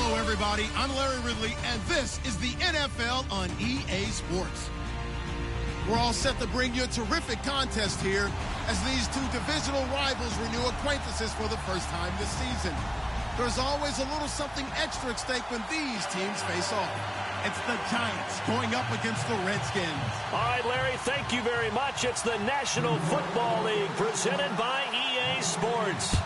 Hello, everybody. I'm Larry Ridley, and this is the NFL on EA Sports. We're all set to bring you a terrific contest here as these two divisional rivals renew acquaintances for the first time this season. There's always a little something extra at stake when these teams face off. It's the Giants going up against the Redskins. All right, Larry, thank you very much. It's the National Football League presented by EA Sports.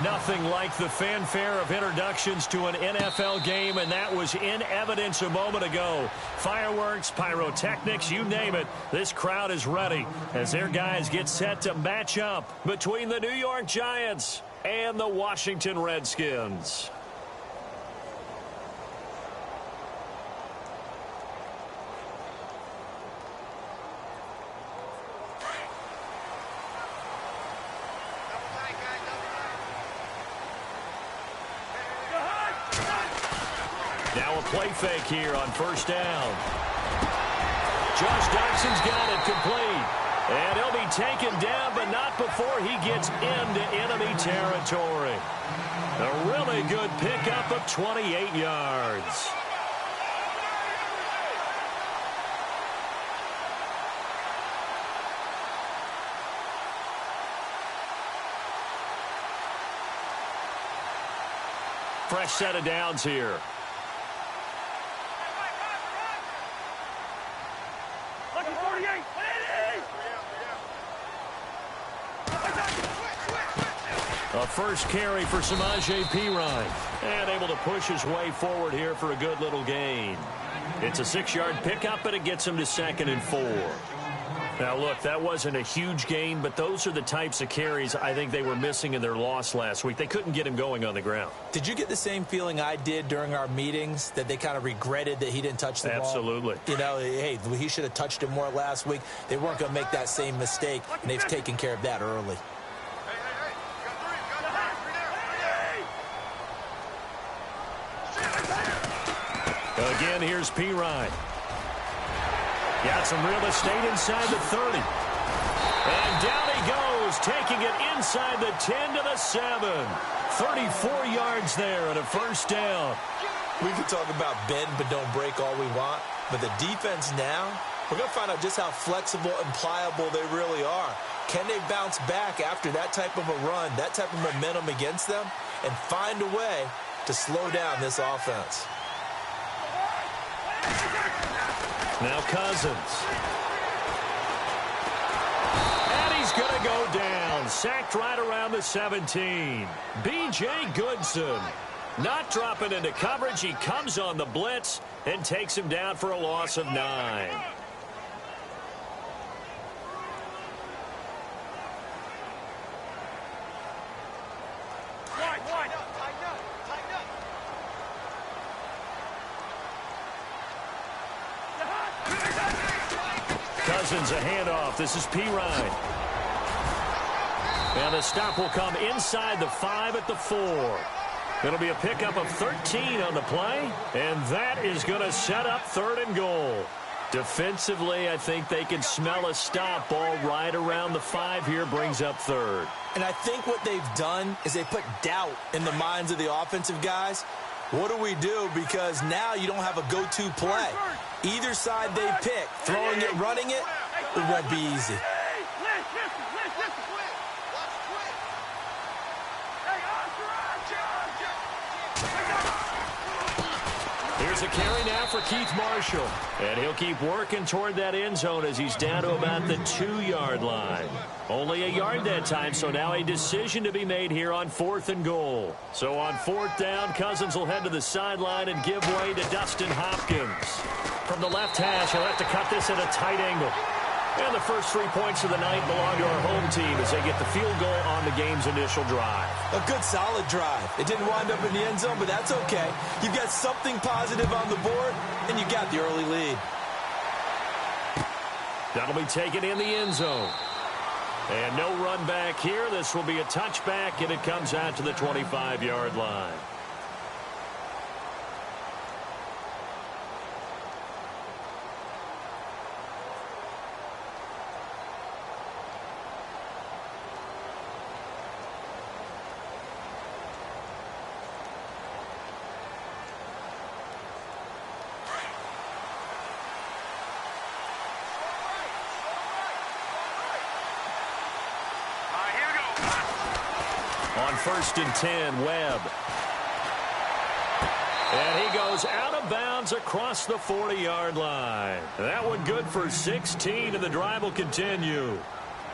Nothing like the fanfare of introductions to an NFL game, and that was in evidence a moment ago. Fireworks, pyrotechnics, you name it. This crowd is ready as their guys get set to match up between the New York Giants and the Washington Redskins. Now a play fake here on first down. Josh Doxson's got it complete. And he'll be taken down, but not before he gets into enemy territory. A really good pickup of 28 yards. Fresh set of downs here. A first carry for Samaje Perine. And able to push his way forward here for a good little gain. It's a 6-yard pickup, and it gets him to 2nd and 4. Now, look, that wasn't a huge gain, but those are the types of carries I think they were missing in their loss last week. They couldn't get him going on the ground. Did you get the same feeling I did during our meetings, that they kind of regretted that he didn't touch the ball? Absolutely. You know, hey, he should have touched it more last week. They weren't going to make that same mistake, and they've taken care of that early. Again, here's Perine. Got some real estate inside the 30. And down he goes, taking it inside the 10 to the 7. 34 yards there and a first down. We can talk about bend but don't break all we want, but the defense now, we're going to find out just how flexible and pliable they really are. Can they bounce back after that type of a run, that type of momentum against them, and find a way to slow down this offense? Now Cousins. And he's going to go down. Sacked right around the 17. B.J. Goodson. Not dropping into coverage. He comes on the blitz and takes him down for a loss of 9. Cousins, a handoff. This is Perine. And the stop will come inside the 5 at the 4. It'll be a pickup of 13 on the play, and that is going to set up 3rd and goal. Defensively, I think they can smell a stop ball right around the 5 here, brings up 3rd. And I think what they've done is they put doubt in the minds of the offensive guys. What do we do? Because now you don't have a go-to play. Either side they pick, throwing it, running it, it won't be easy. Here's a carry now for Keith Marshall. And he'll keep working toward that end zone as he's down to about the 2-yard line. Only a yard that time, so now a decision to be made here on 4th and goal. So on 4th down, Cousins will head to the sideline and give way to Dustin Hopkins. From the left hash, he'll have to cut this at a tight angle. And the first 3 points of the night belong to our home team as they get the field goal on the game's initial drive. A good, solid drive. It didn't wind up in the end zone, but that's okay. You've got something positive on the board, and you got the early lead. That'll be taken in the end zone. And no run back here. This will be a touchback, and it comes out to the 25-yard line. On 1st and 10, Webb. And he goes out of bounds across the 40-yard line. That one good for 16, and the drive will continue.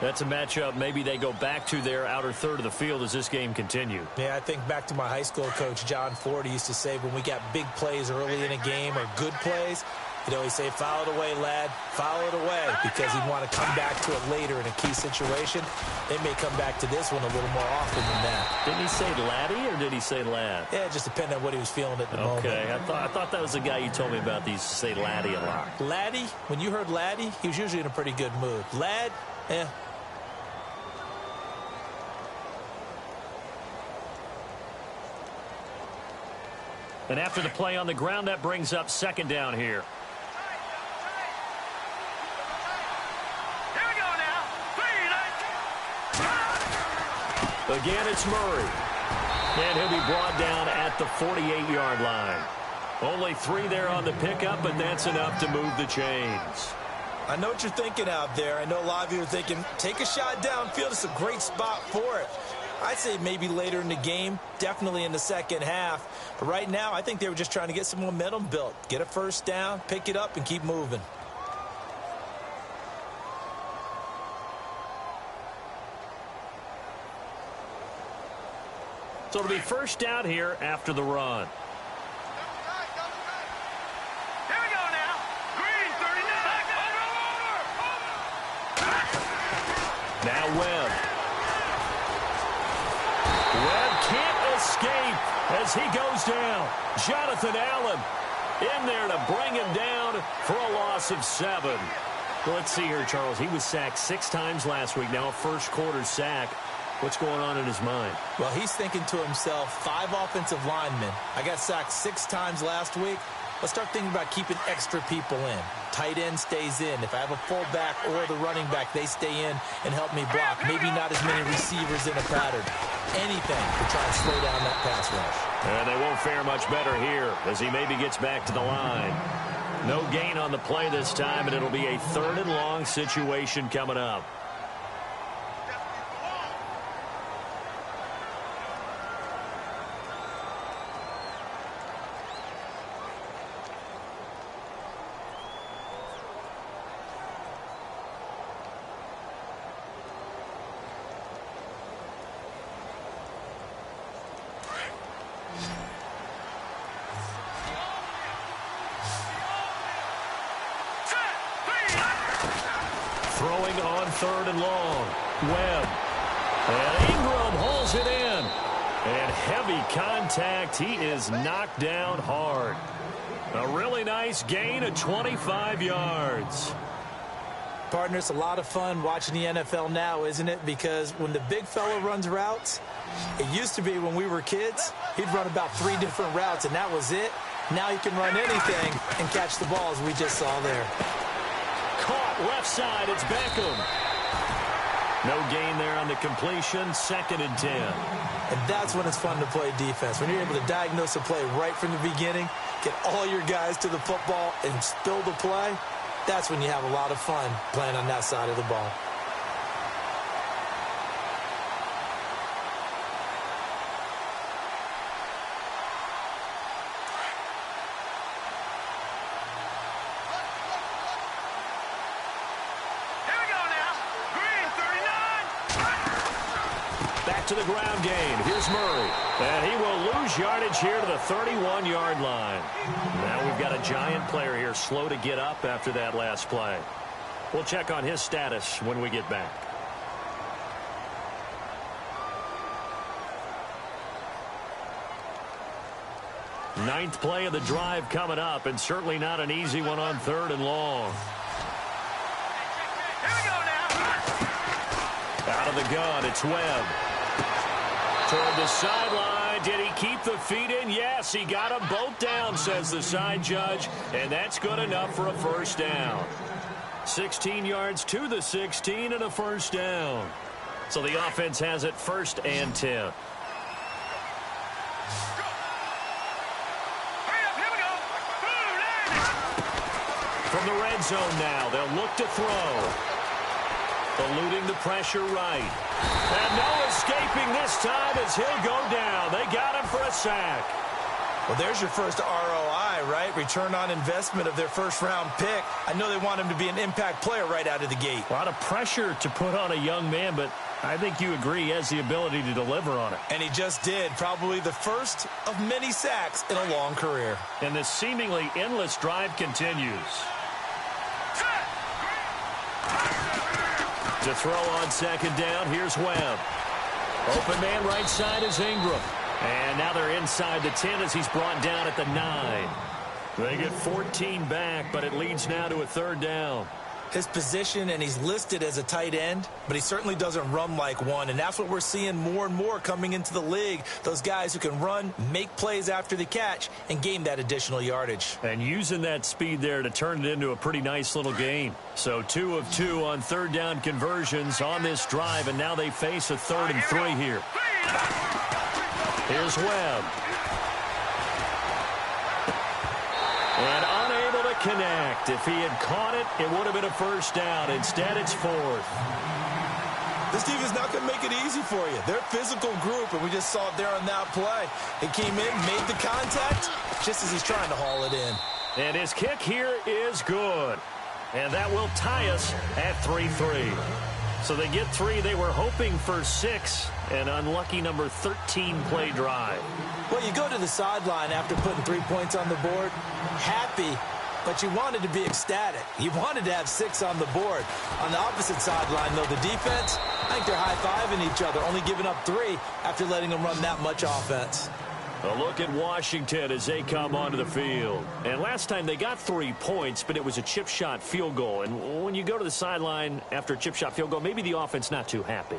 That's a matchup maybe they go back to their outer third of the field as this game continues. Yeah, I think back to my high school coach, John Ford. He used to say when we got big plays early in a game or good plays, he'd always say, foul it away, lad, foul it away, because he'd want to come back to it later in a key situation. They may come back to this one a little more often than that. Didn't he say laddie or did he say lad? Yeah, it just depended on what he was feeling at the moment. Okay, I thought that was the guy you told me about. He used to say laddie a lot. Laddie, when you heard laddie, he was usually in a pretty good mood. Lad, eh. And after the play on the ground, that brings up 2nd down here. Here we go now. Again, it's Murray. And he'll be brought down at the 48-yard line. Only 3 there on the pickup, but that's enough to move the chains. I know what you're thinking out there. I know a lot of you are thinking, take a shot downfield. It's a great spot for it. I'd say maybe later in the game, definitely in the second half. But right now, I think they were just trying to get some momentum built. Get a first down, pick it up, and keep moving. So it'll be first down here after the run. Here we go now. Green, 39. Now Webb. Webb can't escape as he goes down. Jonathan Allen in there to bring him down for a loss of 7. Well, let's see here, Charles. He was sacked 6 times last week. Now a first-quarter sack. What's going on in his mind? Well, he's thinking to himself, 5 offensive linemen. I got sacked 6 times last week. Let's start thinking about keeping extra people in. Tight end stays in. If I have a fullback or the running back, they stay in and help me block. Maybe not as many receivers in a pattern. Anything to try and slow down that pass rush. And they won't fare much better here as he maybe gets back to the line. No gain on the play this time, and it'll be a 3rd and long situation coming up. Throwing on 3rd and long. Webb. And Ingram holds it in. And heavy contact. He is knocked down hard. A really nice gain of 25 yards. Partner, it's a lot of fun watching the NFL now, isn't it? Because when the big fella runs routes, it used to be when we were kids, he'd run about 3 different routes, and that was it. Now he can run anything and catch the ball, as we just saw there. Caught left side. It's Beckham. No gain there on the completion. 2nd and 10. And that's when it's fun to play defense. When you're able to diagnose a play right from the beginning, get all your guys to the football and spill the play, that's when you have a lot of fun playing on that side of the ball. To the ground game. Here's Murray. And he will lose yardage here to the 31-yard line. Now we've got a giant player here slow to get up after that last play. We'll check on his status when we get back. Ninth play of the drive coming up, and certainly not an easy one on 3rd and long. Here we go now. Out of the gun, it's Webb. Toward the sideline. Did he keep the feet in? Yes, he got them both down, says the side judge, and that's good enough for a first down. 16 yards to the 16 and a first down. So the offense has it 1st and 10. Hurry up, here we go. From the red zone now, they'll look to throw. Eluding the pressure right. And no escaping this time as he'll go down. They got him for a sack. Well, there's your first ROI, right? Return on investment of their first-round pick. I know they want him to be an impact player right out of the gate. A lot of pressure to put on a young man, but I think you agree he has the ability to deliver on it. And he just did. Probably the first of many sacks in a long career. And this seemingly endless drive continues. To throw on second down, here's Webb. Open man right side is Ingram. And now they're inside the 10 as he's brought down at the 9. They get 14 back, but it leads now to a third down. His position, and he's listed as a tight end, but he certainly doesn't run like one, and that's what we're seeing more and more coming into the league. Those guys who can run, make plays after the catch, and gain that additional yardage. And using that speed there to turn it into a pretty nice little gain. So 2 of 2 on third down conversions on this drive, and now they face a 3rd and 3 here. Here's Webb. And unable to connect. If he had caught it, it would have been a first down. Instead, it's 4th. This defense not going to make it easy for you. They're a physical group, and we just saw it there on that play. He came in, made the contact, just as he's trying to haul it in. And his kick here is good. And that will tie us at 3-3. So they get 3. They were hoping for 6. An unlucky number 13 play drive. Well, you go to the sideline after putting 3 points on the board, happy, but you wanted to be ecstatic. You wanted to have 6 on the board. On the opposite sideline, though, the defense, I think they're high-fiving each other, only giving up 3 after letting them run that much offense. A look at Washington as they come onto the field. And last time they got 3 points, but it was a chip shot field goal. And when you go to the sideline after a chip shot field goal, maybe the offense not too happy.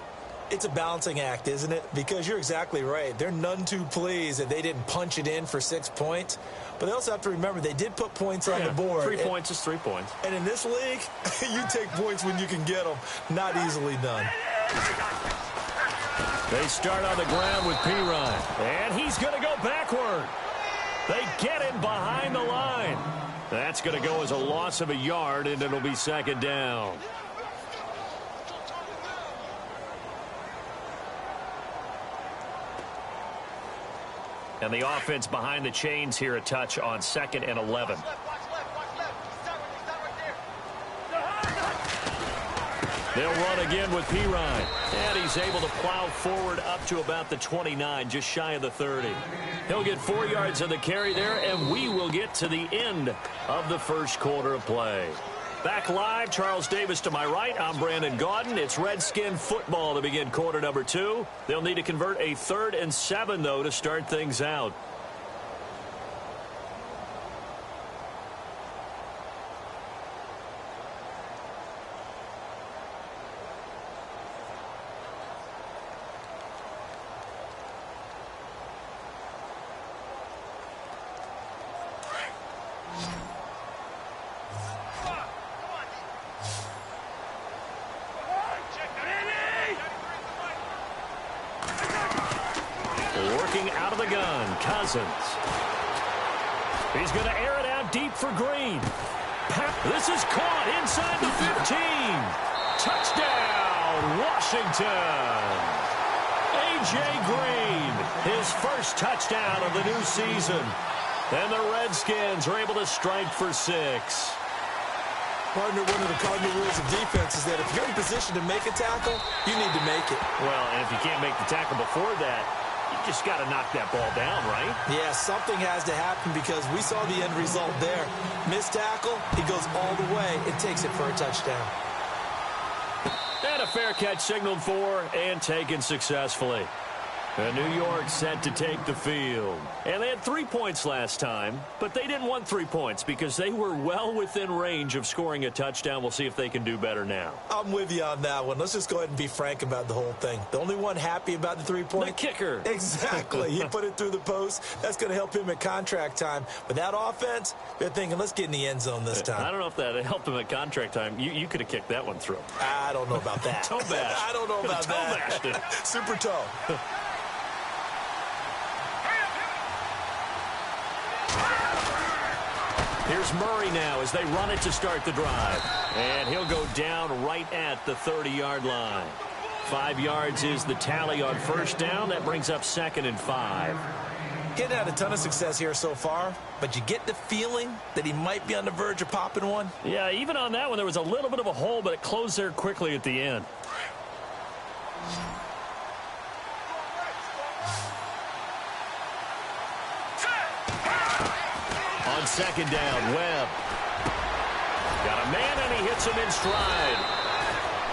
It's a balancing act, isn't it? Because you're exactly right. They're none too pleased that they didn't punch it in for 6 points. But they also have to remember they did put points on the board. 3 points is 3 points. And in this league, you take points when you can get them. Not easily done. They start on the ground with Pirine. And he's going to go backward. They get him behind the line. That's going to go as a loss of a yard, and it'll be 2nd down. And the offense behind the chains here a touch on 2nd and 11. They'll run again with Pirine. And he's able to plow forward up to about the 29, just shy of the 30. He'll get 4 yards on the carry there, and we will get to the end of the first quarter of play. Back live, Charles Davis to my right. I'm Brandon Gaudin. It's Redskin football to begin quarter number 2. They'll need to convert a 3rd and 7, though, to start things out. Out of the gun, Cousins. He's going to air it out deep for Green. This is caught inside the 15. Touchdown, Washington. A.J. Green, his first touchdown of the new season. And the Redskins are able to strike for 6. Partner, one of the cardinal rules of defense is that if you're in position to make a tackle, you need to make it. Well, and if you can't make the tackle before that, you just got to knock that ball down, right? Yeah, something has to happen because we saw the end result there. Missed tackle, he goes all the way and takes it for a touchdown. And a fair catch signaled for and taken successfully. And New York set to take the field. And they had 3 points last time, but they didn't want 3 points because they were well within range of scoring a touchdown. We'll see if they can do better now. I'm with you on that one. Let's just go ahead and be frank about the whole thing. The only one happy about the 3 points? The kicker. Exactly. He put it through the post. That's going to help him at contract time. But that offense, they're thinking, let's get in the end zone this time. I don't know if that helped him at contract time. You could have kicked that one through. I don't know about that. Toe bash. I don't know about toe that. Bashed it. Super toe. Here's Murray now as they run it to start the drive. And he'll go down right at the 30-yard line. 5 yards is the tally on first down. That brings up 2nd and 5. Getting had a ton of success here so far, but you get the feeling that he might be on the verge of popping one. Yeah, even on that one, there was a little bit of a hole, but it closed there quickly at the end. On 2nd down, Webb. Got a man, and he hits him in stride.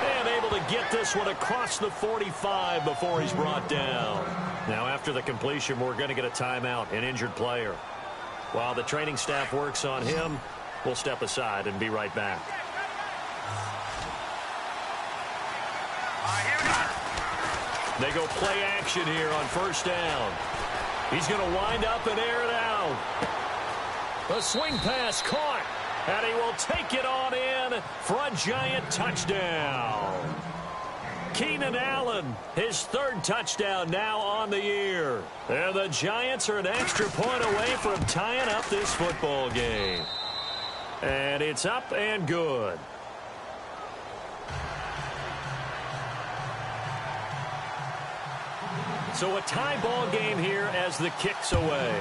And able to get this one across the 45 before he's brought down. Now, after the completion, we're going to get a timeout, an injured player. While the training staff works on him, we'll step aside and be right back. They go play action here on first down. He's going to wind up and air it out. The swing pass caught, and he will take it on in for a Giant touchdown. Keenan Allen, his 3rd touchdown now on the year. And the Giants are an extra point away from tying up this football game. And it's up and good. So a tie ball game here as the kick's away.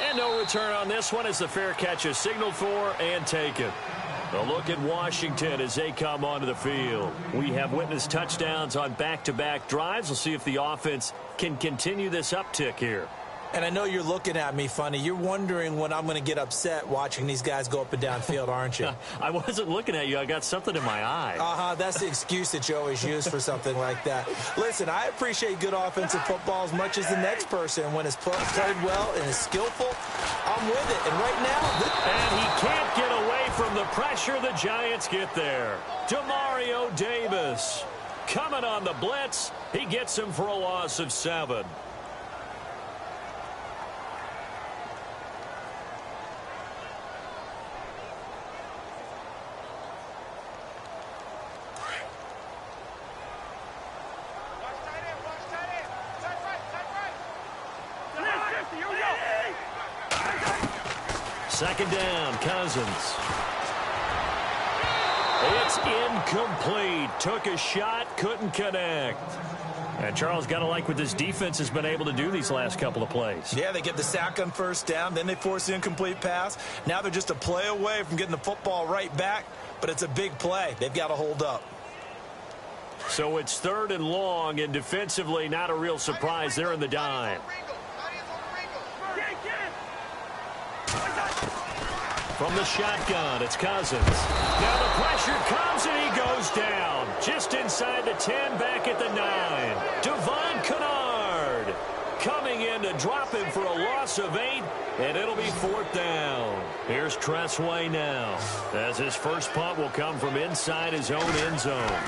And no return on this one as the fair catch is signaled for and taken. A look at Washington as they come onto the field. We have witnessed touchdowns on back-to-back drives. We'll see if the offense can continue this uptick here. And I know you're looking at me funny. You're wondering when I'm going to get upset watching these guys go up and down field, aren't you? I wasn't looking at you. I got something in my eye. That's the excuse that you always use for something like that. Listen, I appreciate good offensive football as much as the next person. When it's played well and is skillful, I'm with it. And right now... And he can't get away from the pressure. The Giants get there. Demario Davis coming on the blitz. He gets him for a loss of 7. Second down, Cousins. It's incomplete. Took a shot, couldn't connect. And Charles, got to like what this defense has been able to do these last couple of plays. Yeah, they get the sack on first down, then they force the incomplete pass. Now they're just a play away from getting the football right back, but it's a big play. They've got to hold up. So it's 3rd and long, and defensively not a real surprise. They're in the dime. From the shotgun, it's Cousins. Now the pressure comes, and he goes down. Just inside the 10, back at the 9. Devon Kennard coming in to drop him for a loss of 8, and it'll be 4th down. Here's Tressway now, as his first punt will come from inside his own end zone.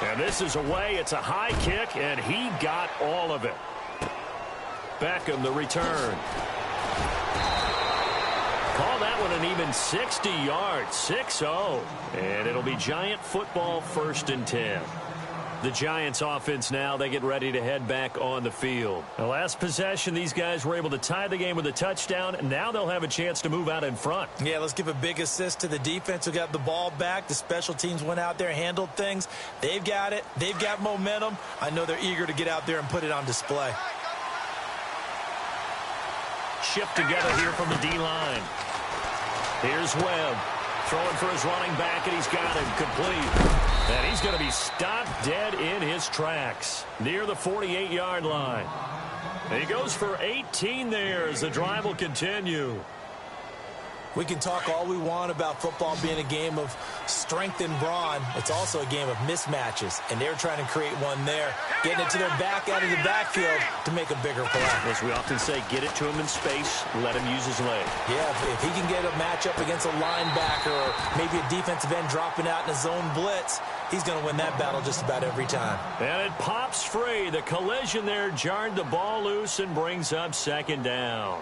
And this is away. It's a high kick, and he got all of it. Beckham, the return. Call that one an even 60 yards, 6-0. And it'll be Giant football, 1st and 10. The Giants offense now, they get ready to head back on the field. The last possession, these guys were able to tie the game with a touchdown. Now they'll have a chance to move out in front. Yeah, let's give a big assist to the defense who got the ball back. The special teams went out there, handled things. They've got it. They've got momentum. I know they're eager to get out there and put it on display. Shift together here from the D-line. Here's Webb. Throwing for his running back, and he's got him complete. And he's going to be stopped dead in his tracks near the 48-yard line. And he goes for 18 there as the drive will continue. We can talk all we want about football being a game of strength and brawn. It's also a game of mismatches, and they're trying to create one there, getting it to their back out of the backfield to make a bigger play. As we often say, get it to him in space, let him use his leg. Yeah, if he can get a matchup against a linebacker or maybe a defensive end dropping out in a zone blitz, he's going to win that battle just about every time. And it pops free. The collision there jarred the ball loose and brings up 2nd down.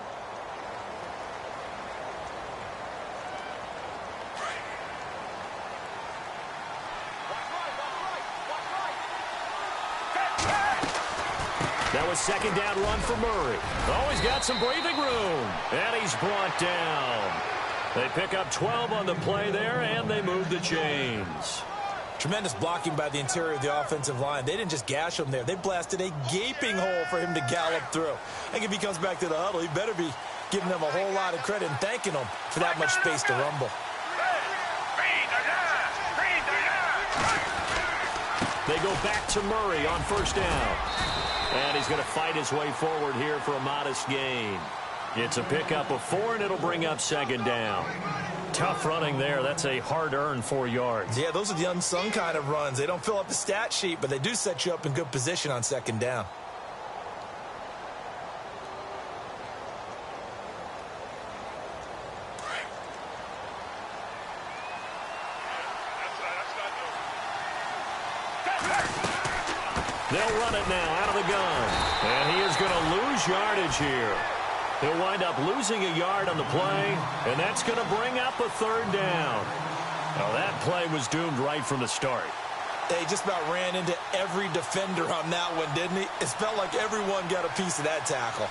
That was second down run for Murray. Oh, he's got some breathing room. And he's brought down. They pick up 12 on the play there, and they move the chains. Tremendous blocking by the interior of the offensive line. They didn't just gash him there. They blasted a gaping hole for him to gallop through. I think if he comes back to the huddle, he better be giving them a whole lot of credit and thanking them for that much space to rumble. They go back to Murray on first down. And he's going to fight his way forward here for a modest gain. It's a pickup of 4, and it'll bring up second down. Tough running there. That's a hard-earned 4 yards. Yeah, those are the unsung kind of runs. They don't fill up the stat sheet, but they do set you up in good position on second down. They'll run it now out of the gun. And he is going to lose yardage here. He'll wind up losing a yard on the play, and that's going to bring up a third down. Well, that play was doomed right from the start. They just about ran into every defender on that one, didn't he? It felt like everyone got a piece of that tackle.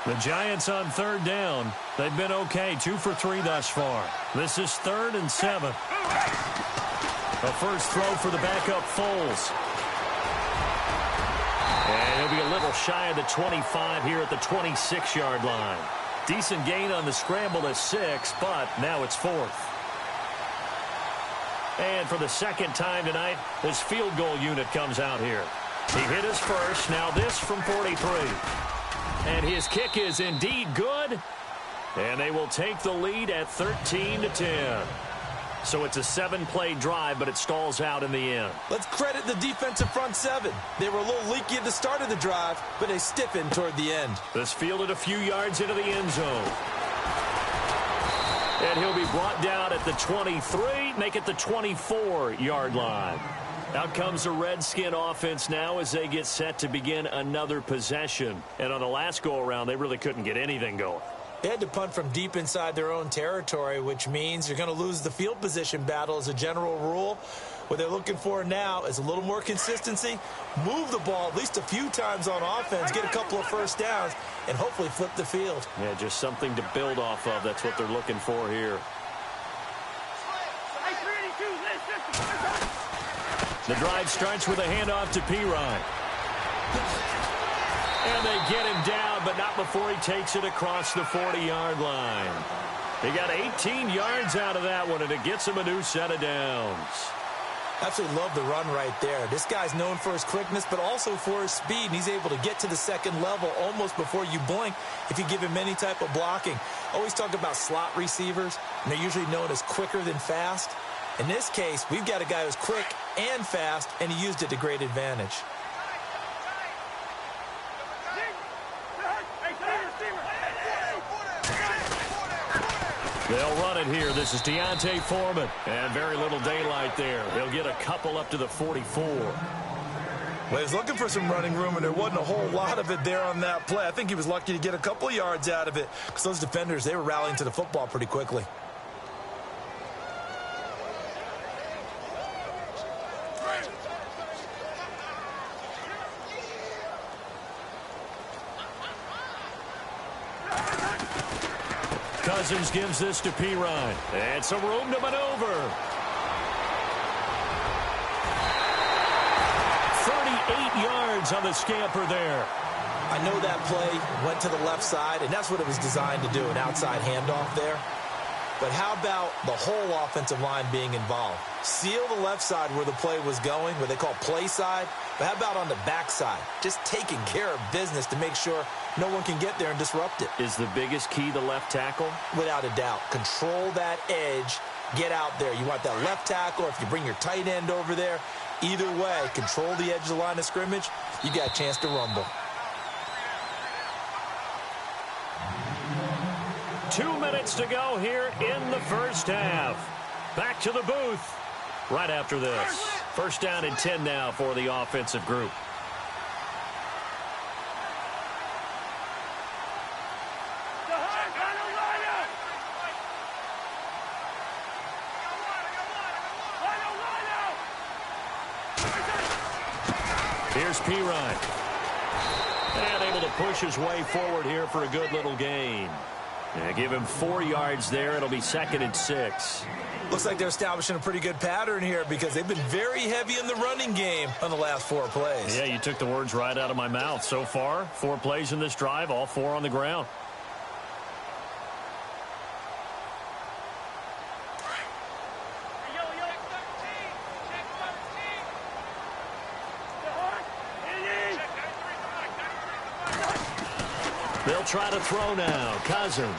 The Giants on third down. They've been okay, 2 for 3 thus far. This is 3rd and 7. A first throw for the backup Foles. And he'll be a little shy of the 25 here at the 26-yard line. Decent gain on the scramble is 6, but now it's 4th. And for the second time tonight, his field goal unit comes out here. He hit his first, now this from 43. And his kick is indeed good. And they will take the lead at 13-10. So it's a 7-play drive, but it stalls out in the end. Let's credit the defensive front 7. They were a little leaky at the start of the drive, but they stiffened toward the end. This fielded a few yards into the end zone. And he'll be brought down at the 23, make it the 24-yard line. Out comes the Redskin offense now as they get set to begin another possession. And on the last go-around, they really couldn't get anything going. They had to punt from deep inside their own territory, which means you're going to lose the field position battle as a general rule. What they're looking for now is a little more consistency, move the ball at least a few times on offense, get a couple of first downs, and hopefully flip the field. Yeah, just something to build off of. That's what they're looking for here. The drive starts with a handoff to Pirine. And they get him down, but not before he takes it across the 40-yard line. He got 18 yards out of that one, and it gets him a new set of downs. Absolutely love the run right there. This guy's known for his quickness, but also for his speed, and he's able to get to the second level almost before you blink if you give him any type of blocking. Always talk about slot receivers, and they're usually known as quicker than fast. In this case, we've got a guy who's quick and fast, and he used it to great advantage. They'll run it here. This is Deontay Foreman. And very little daylight there. He'll get a couple up to the 44. Well, he was looking for some running room, and there wasn't a whole lot of it there on that play. I think he was lucky to get a couple of yards out of it because those defenders, they were rallying to the football pretty quickly. Cousins gives this to Pirine. And some room to maneuver. 38 yards on the scamper there. I know that play went to the left side, and that's what it was designed to do, an outside handoff there. But how about the whole offensive line being involved? Seal the left side where the play was going, what they call play side. But how about on the back side? Just taking care of business to make sure no one can get there and disrupt it. Is the biggest key the left tackle? Without a doubt. Control that edge. Get out there. You want that left tackle, or if you bring your tight end over there, either way, control the edge of the line of scrimmage, you got a chance to rumble. 2 minutes to go here in the first half. Back to the booth right after this. First down and 10 now for the offensive group. Here's Pirine. And able to push his way forward here for a good little gain. And give him 4 yards there. It'll be 2nd and 6. Looks like they're establishing a pretty good pattern here because they've been very heavy in the running game on the last 4 plays. Yeah, you took the words right out of my mouth. So far, 4 plays in this drive, all 4 on the ground. They'll try to throw now. Cousins.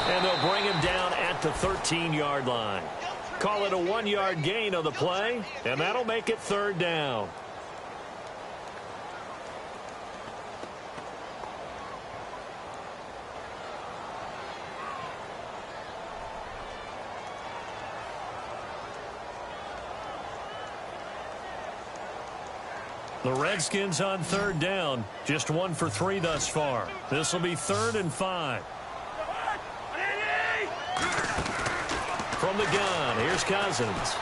And they'll bring him down at the 13-yard line. Call it a 1-yard gain on the play, and that'll make it 3rd down. The Redskins on 3rd down. Just 1 for 3 thus far. This will be 3rd and 5. From the gun, here's Cousins.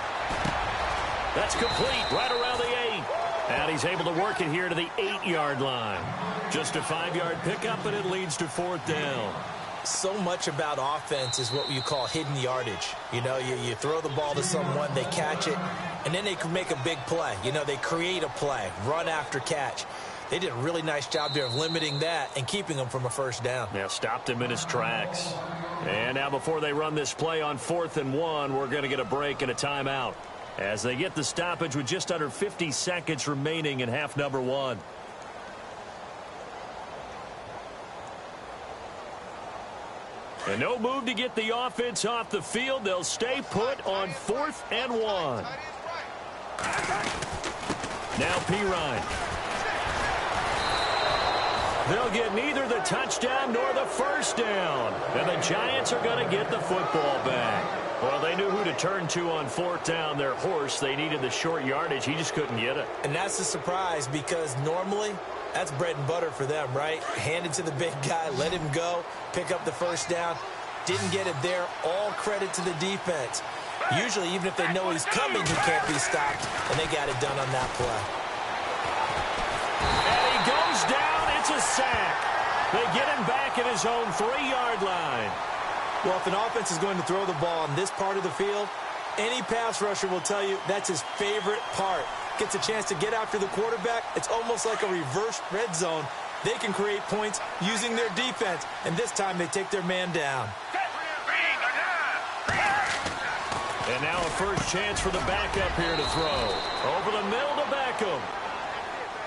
That's complete right around the 8. And he's able to work it here to the 8-yard line. Just a 5-yard pickup, and it leads to 4th down. So much about offense is what you call hidden yardage. You know, you throw the ball to someone, they catch it, and then they can make a big play. You know, they create a play, run after catch. They did a really nice job there of limiting that and keeping him from a 1st down. Yeah, stopped him in his tracks. And now before they run this play on 4th and 1, we're going to get a break and a timeout as they get the stoppage with just under 50 seconds remaining in half number 1. And no move to get the offense off the field. They'll stay put on 4th and 1. Now Pirine. They'll get neither the touchdown nor the 1st down. And the Giants are going to get the football back. Well, they knew who to turn to on 4th down. Their horse, they needed the short yardage. He just couldn't get it. And that's a surprise because normally that's bread and butter for them, right? Hand it to the big guy, let him go, pick up the 1st down. Didn't get it there. All credit to the defense. Usually, even if they know he's coming, he can't be stopped. And they got it done on that play. And he goes down. It's a sack. They get him back at his own 3-yard line. Well, if an offense is going to throw the ball on this part of the field, any pass rusher will tell you that's his favorite part. Gets a chance to get after the quarterback. It's almost like a reverse red zone. They can create points using their defense, and this time they take their man down. And now a first chance for the backup here to throw. Over the middle to Beckham.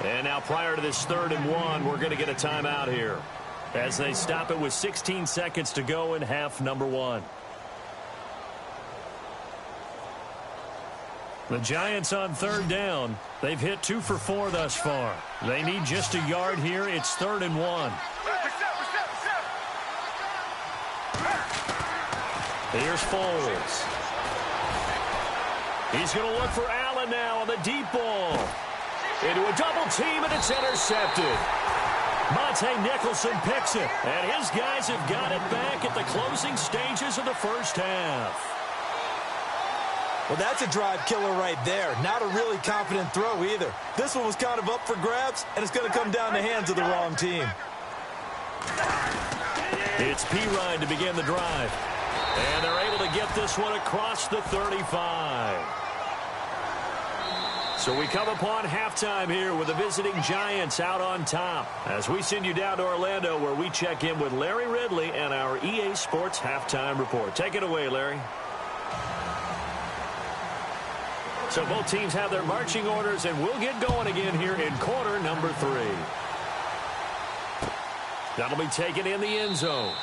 And now prior to this 3rd and 1, we're going to get a timeout here as they stop it with 16 seconds to go in half number 1. The Giants on 3rd down. They've hit 2 for 4 thus far. They need just a yard here. It's 3rd and 1. Here's Foles. He's going to look for Allen now on the deep ball. Into a double team, and it's intercepted. Monte Nicholson picks it, and his guys have got it back at the closing stages of the 1st half. Well, that's a drive killer right there. Not a really confident throw either. This one was kind of up for grabs, and it's going to come down the hands of the wrong team. It's Pirine to begin the drive. And they're able to get this one across the 35. So we come upon halftime here with the visiting Giants out on top as we send you down to Orlando where we check in with Larry Ridley and our EA Sports Halftime Report. Take it away, Larry. So both teams have their marching orders, and we'll get going again here in quarter number 3. That'll be taken in the end zone.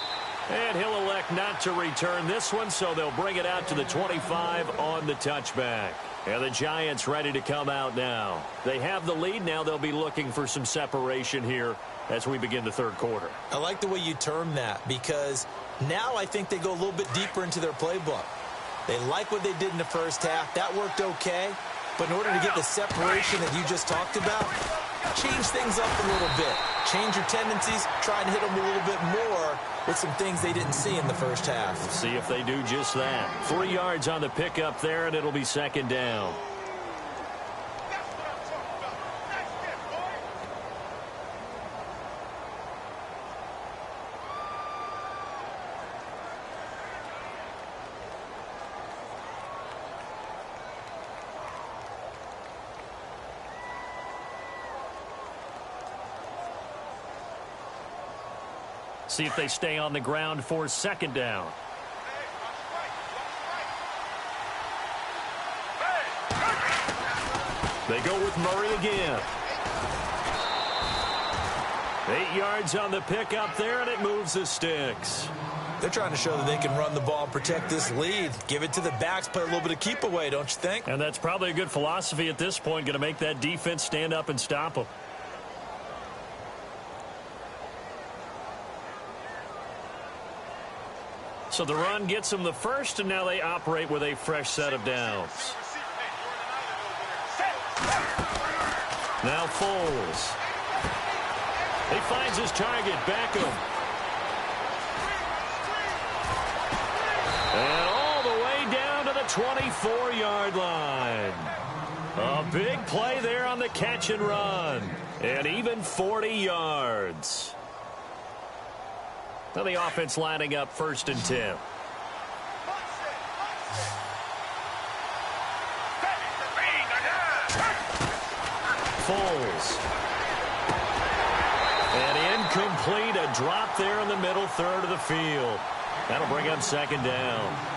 And he'll elect not to return this one, so they'll bring it out to the 25 on the touchback. And the Giants ready to come out now. They have the lead. Now they'll be looking for some separation here as we begin the 3rd quarter. I like the way you term that because now I think they go a little bit deeper into their playbook. They like what they did in the 1st half. That worked okay. But in order to get the separation that you just talked about, change things up a little bit. Change your tendencies. Try and hit them a little bit more with some things they didn't see in the 1st half. Let's see if they do just that. 3 yards on the pickup there, and it'll be 2nd down. See if they stay on the ground for second down. They go with Murray again. 8 yards on the pickup there, and it moves the sticks. They're trying to show that they can run the ball and protect this lead. Give it to the backs, play a little bit of keep away, don't you think? And that's probably a good philosophy at this point, going to make that defense stand up and stop them. So the run gets them the first, and now they operate with a fresh set of downs. Now Foles. He finds his target, Beckham. And all the way down to the 24-yard line. A big play there on the catch and run. And even 40 yards. Now the offense lining up 1st and 10. Foles. And incomplete, a drop there in the middle third of the field. That'll bring up 2nd down.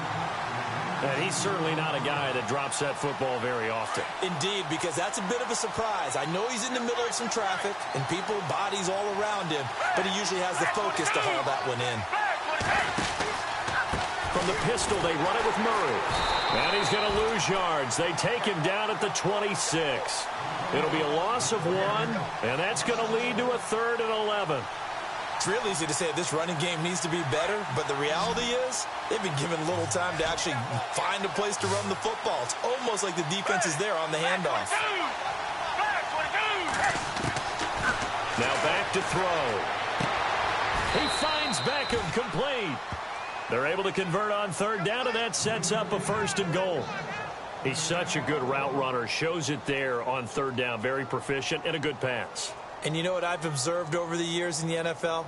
And he's certainly not a guy that drops that football very often. Indeed, because that's a bit of a surprise. I know he's in the middle of some traffic and people, bodies all around him, but he usually has the focus to haul that one in. From the pistol, they run it with Murray. And he's going to lose yards. They take him down at the 26. It'll be a loss of 1, and that's going to lead to a 3rd and 11. It's real easy to say this running game needs to be better, but the reality is they've been given little time to actually find a place to run the football. It's almost like the defense is there on the handoff. Now back to throw. He finds Beckham, complete. They're able to convert on 3rd down, and that sets up a 1st and goal. He's such a good route runner. Shows it there on 3rd down. Very proficient and a good pass. And you know what I've observed over the years in the NFL?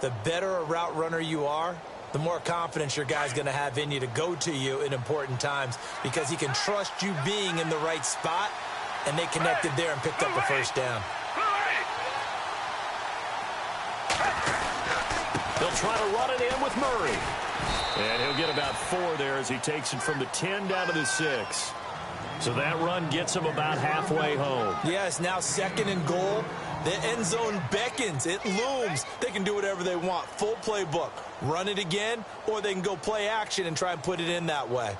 The better a route runner you are, the more confidence your guy's going to have in you to go to you in important times because he can trust you being in the right spot, and they connected there and picked up a 1st down. They'll try to run it in with Murray. And he'll get about 4 there as he takes it from the 10 down to the 6. So that run gets him about halfway home. Yes, now 2nd and goal. The end zone beckons. It looms. They can do whatever they want. Full playbook. Run it again, or they can go play action and try and put it in that way.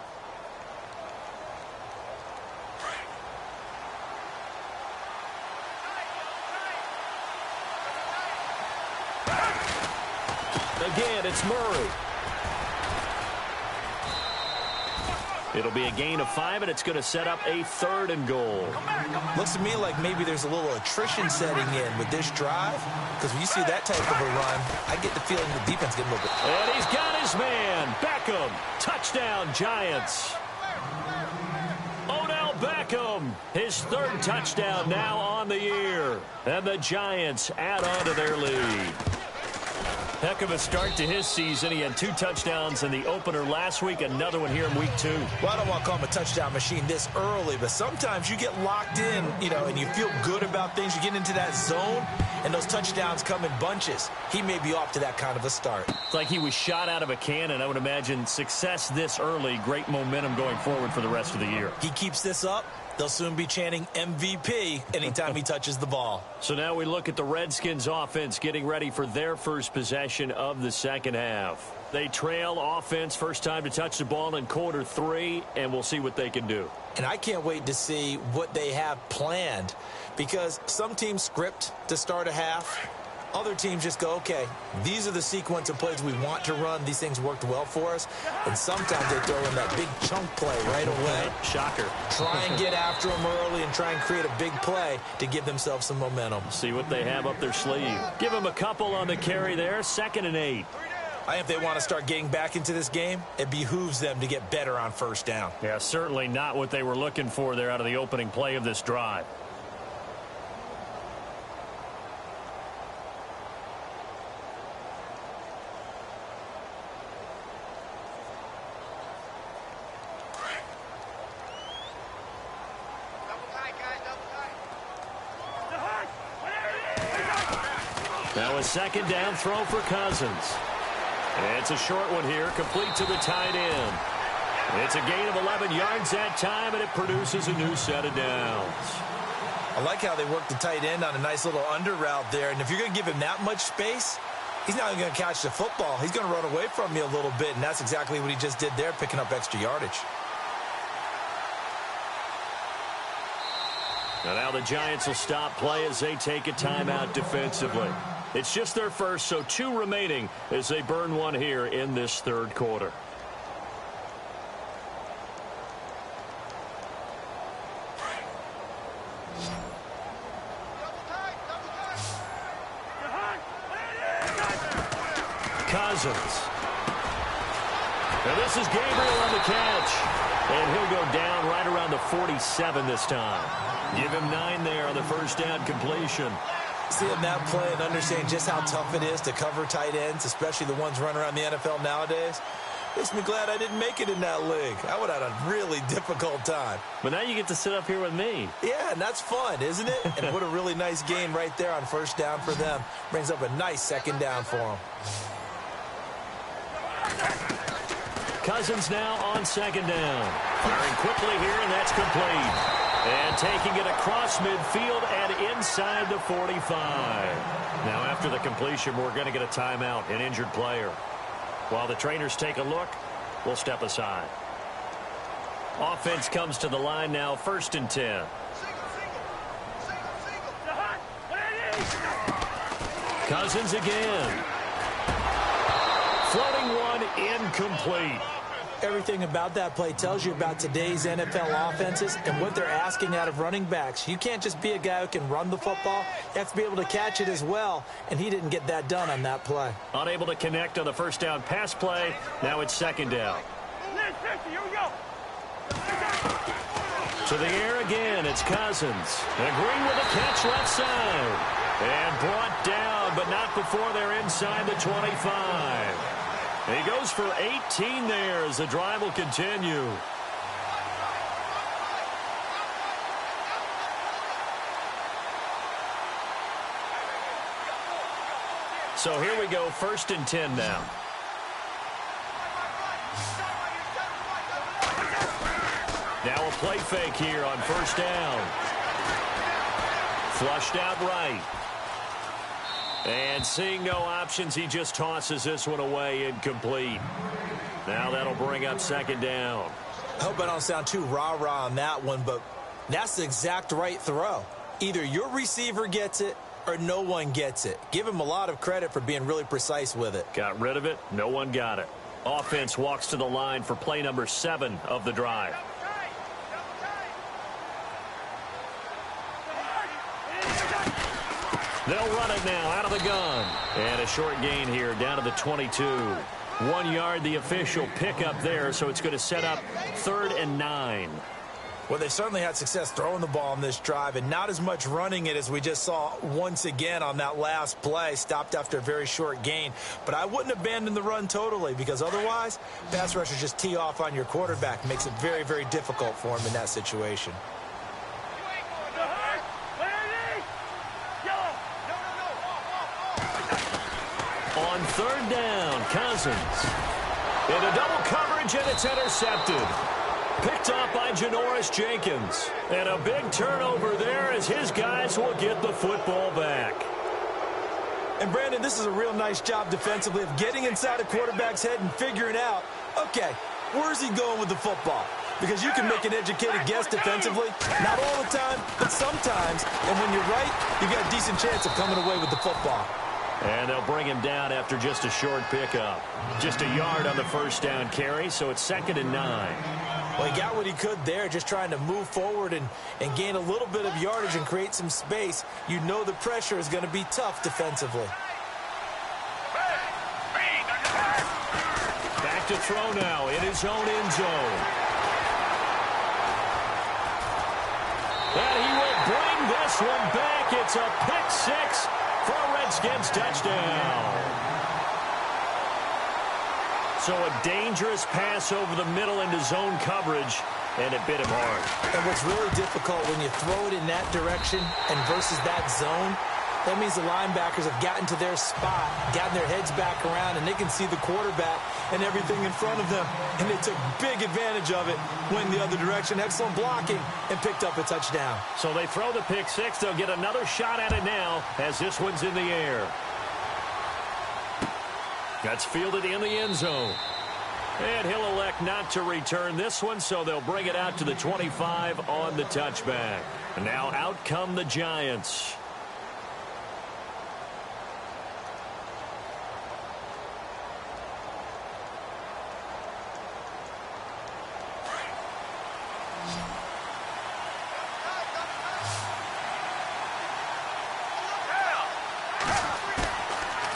Again, it's Murray. It'll be a gain of 5, and it's going to set up a 3rd and goal. Looks to me like maybe there's a little attrition setting in with this drive, because when you see that type of a run, I get the feeling the defense getting a little bit. And he's got his man, Beckham. Touchdown, Giants. Odell Beckham, his 3rd touchdown now on the year. And the Giants add on to their lead. Heck of a start to his season. He had 2 touchdowns in the opener last week, another one here in week 2. Well, I don't want to call him a touchdown machine this early, but sometimes you get locked in, and you feel good about things. You get into that zone, and those touchdowns come in bunches. He may be off to that kind of a start. It's like he was shot out of a cannon. I would imagine success this early, great momentum going forward for the rest of the year. He keeps this up, they'll soon be chanting MVP anytime he touches the ball. So now we look at the Redskins offense getting ready for their first possession of the second half. They trail offense, first time to touch the ball in quarter 3, and we'll see what they can do. And I can't wait to see what they have planned, because some teams script to start a half. Other teams just go, okay, these are the sequence of plays we want to run. These things worked well for us. And sometimes they throw in that big chunk play right away. Shocker. Try and get after them early and try and create a big play to give themselves some momentum. See what they have up their sleeve. Give them a couple on the carry there. 2nd and 8. I think if they want to start getting back into this game, it behooves them to get better on 1st down. Yeah, certainly not what they were looking for there out of the opening play of this drive. Now a second down throw for Cousins. And it's a short one here, complete to the tight end. It's a gain of 11 yards that time, and it produces a new set of downs. I like how they work the tight end on a nice little under route there. And if you're going to give him that much space, he's not going to catch the football. He's going to run away from you a little bit, and that's exactly what he just did there, picking up extra yardage. And now the Giants will stop play as they take a timeout defensively. It's just their first, so 2 remaining as they burn one here in this third quarter. Cousins. And this is Gabriel on the catch. And he'll go down right around the 47 this time. Give him 9 there on the first down completion. Seeing that play and understanding just how tough it is to cover tight ends, especially the ones running around the NFL nowadays, makes me glad I didn't make it in that league. I would have had a really difficult time. But now you get to sit up here with me. Yeah, and that's fun, isn't it? And what a really nice gain right there on first down for them. Brings up a nice second down for them. Cousins now on second down. Firing quickly here, and that's complete. And taking it across midfield and inside the 45. Now after the completion, we're going to get a timeout, an injured player. While the trainers take a look, we'll step aside. Offense comes to the line now, 1st and 10. Cousins again. Floating one, incomplete. Everything about that play tells you about today's NFL offenses and what they're asking out of running backs. You can't just be a guy who can run the football. You have to be able to catch it as well, and he didn't get that done on that play. Unable to connect on the first down pass play. Now it's second down. To the air again, it's Cousins. And Green with a catch left side. And brought down, but not before they're inside the 25. He goes for 18 there as the drive will continue. So here we go, 1st and 10 now. Now a play fake here on first down. Flushed out right. And seeing no options, he just tosses this one away, incomplete. Now that'll bring up second down. I hope I don't sound too rah-rah on that one, but that's the exact right throw. Either your receiver gets it or no one gets it. Give him a lot of credit for being really precise with it. Got rid of it. No one got it. Offense walks to the line for play number 7 of the drive. They'll run it now out of the gun. And a short gain here down to the 22. 1 yard, the official pickup there, so it's going to set up 3rd and 9. Well, they certainly had success throwing the ball on this drive and not as much running it as we just saw once again on that last play. Stopped after a very short gain. But I wouldn't abandon the run totally because otherwise, pass rushers just tee off on your quarterback. Makes it very, very difficult for him in that situation. On 3rd down, Cousins. Into double coverage, and it's intercepted. Picked off by Janoris Jenkins. And a big turnover there as his guys will get the football back. And, Brandon, this is a real nice job defensively of getting inside a quarterback's head and figuring out, okay, where's he going with the football? Because you can make an educated guess defensively. Not all the time, but sometimes. And when you're right, you've got a decent chance of coming away with the football. And they'll bring him down after just a short pickup. Just a yard on the first down carry, so it's 2nd and 9. Well, he got what he could there, just trying to move forward and gain a little bit of yardage and create some space. You know the pressure is going to be tough defensively. Back to throw now in his own end zone. And he will bring this one back. It's a pick 6 for a Redskins touchdown. So a dangerous pass over the middle into zone coverage, and it bit him hard. And what's really difficult when you throw it in that direction and versus that zone, That means the linebackers have gotten to their spot, gotten their heads back around, and they can see the quarterback and everything in front of them. And they took big advantage of it, went the other direction, excellent blocking, and picked up a touchdown. So they throw the pick six. They'll get another shot at it now as this one's in the air. That's fielded in the end zone. And he'll elect not to return this one, so they'll bring it out to the 25 on the touchback. And now out come the Giants.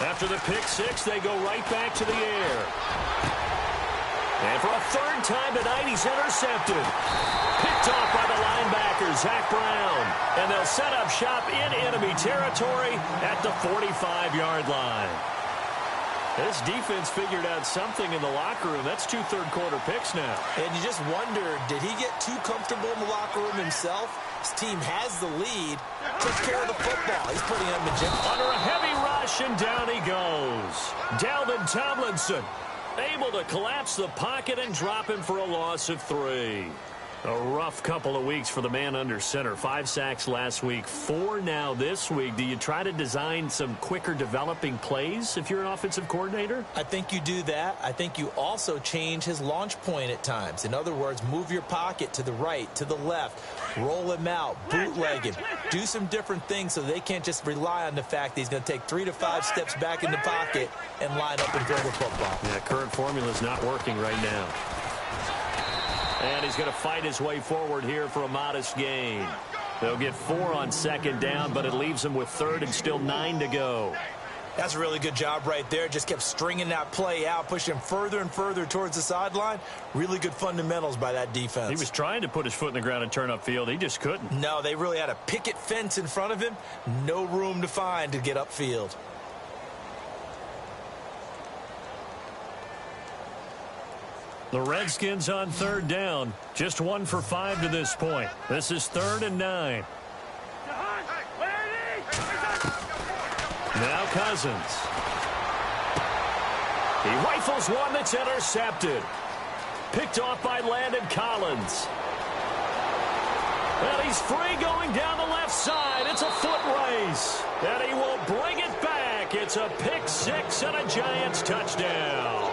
After the pick six, they go right back to the air. And for a third time tonight, he's intercepted. Picked off by the linebacker, Zach Brown. And they'll set up shop in enemy territory at the 45-yard line. This defense figured out something in the locker room. That's 2 third-quarter picks now. And you just wonder, did he get too comfortable in the locker room himself? His team has the lead. Took care of the football. He's putting him in gym. Under a heavy rush, and down he goes. Dalvin Tomlinson able to collapse the pocket and drop him for a loss of 3. A rough couple of weeks for the man under center. 5 sacks last week, 4 now this week. Do you try to design some quicker developing plays if you're an offensive coordinator? I think you do that. I think you also change his launch point at times. In other words, move your pocket to the right, to the left, roll him out, bootleg him. Do some different things so they can't just rely on the fact that he's going to take 3 to 5 steps back in the pocket and line up and throw the football. Yeah, current formula is not working right now. And he's going to fight his way forward here for a modest gain. They'll get 4 on second down, but it leaves them with third and still 9 to go. That's a really good job right there. Just kept stringing that play out, pushing him further and further towards the sideline. Really good fundamentals by that defense. He was trying to put his foot in the ground and turn upfield. He just couldn't. No, they really had a picket fence in front of him. No room to find to get upfield. The Redskins on third down. Just 1 for 5 to this point. This is 3rd and 9. Now Cousins. He rifles one that's intercepted. Picked off by Landon Collins. And he's free going down the left side. It's a foot race. And he will bring it back. It's a pick six and a Giants touchdown.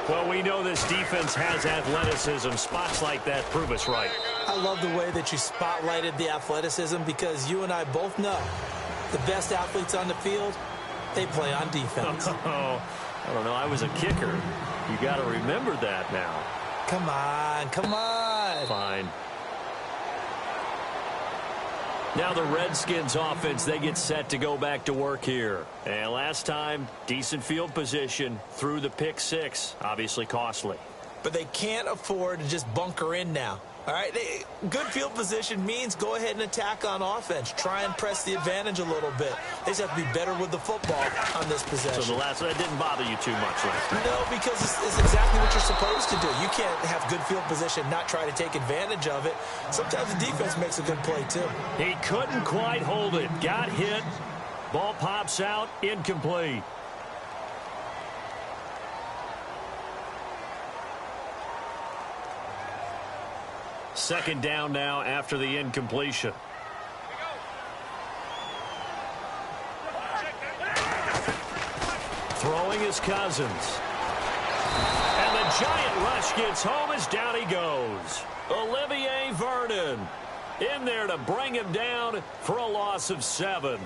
Well, we know this defense has athleticism. Spots like that prove us right. I love the way that you spotlighted the athleticism because you and I both know the best athletes on the field, they play on defense. Oh, I don't know. I was a kicker. You got to remember that now. Come on, come on. Fine. Now the Redskins offense, they get set to go back to work here. And last time, decent field position through the pick six. Obviously costly. But they can't afford to just bunker in now. All right, good field position means go ahead and attack on offense. Try and press the advantage a little bit. They just have to be better with the football on this possession. So the last one didn't bother you too much last time? No, because it's exactly what you're supposed to do. You can't have good field position, not try to take advantage of it. Sometimes the defense makes a good play, too. He couldn't quite hold it. Got hit. Ball pops out. Incomplete. Second down now after the incompletion. Throwing is Cousins. And the giant rush gets home as down he goes. Olivier Vernon in there to bring him down for a loss of 7.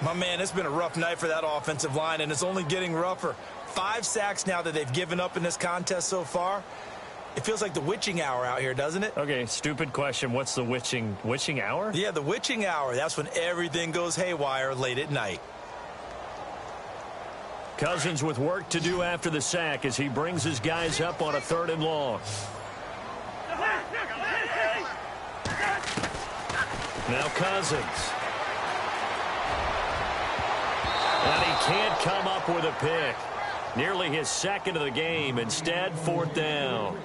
My man, it's been a rough night for that offensive line, and it's only getting rougher. 5 sacks now that they've given up in this contest so far. It feels like the witching hour out here, doesn't it? Okay, stupid question. What's the witching hour? Yeah, the witching hour. That's when everything goes haywire late at night. Cousins with work to do after the sack as he brings his guys up on a 3rd and long. Now Cousins. And he can't come up with a pick. Nearly his second of the game. Instead, 4th down.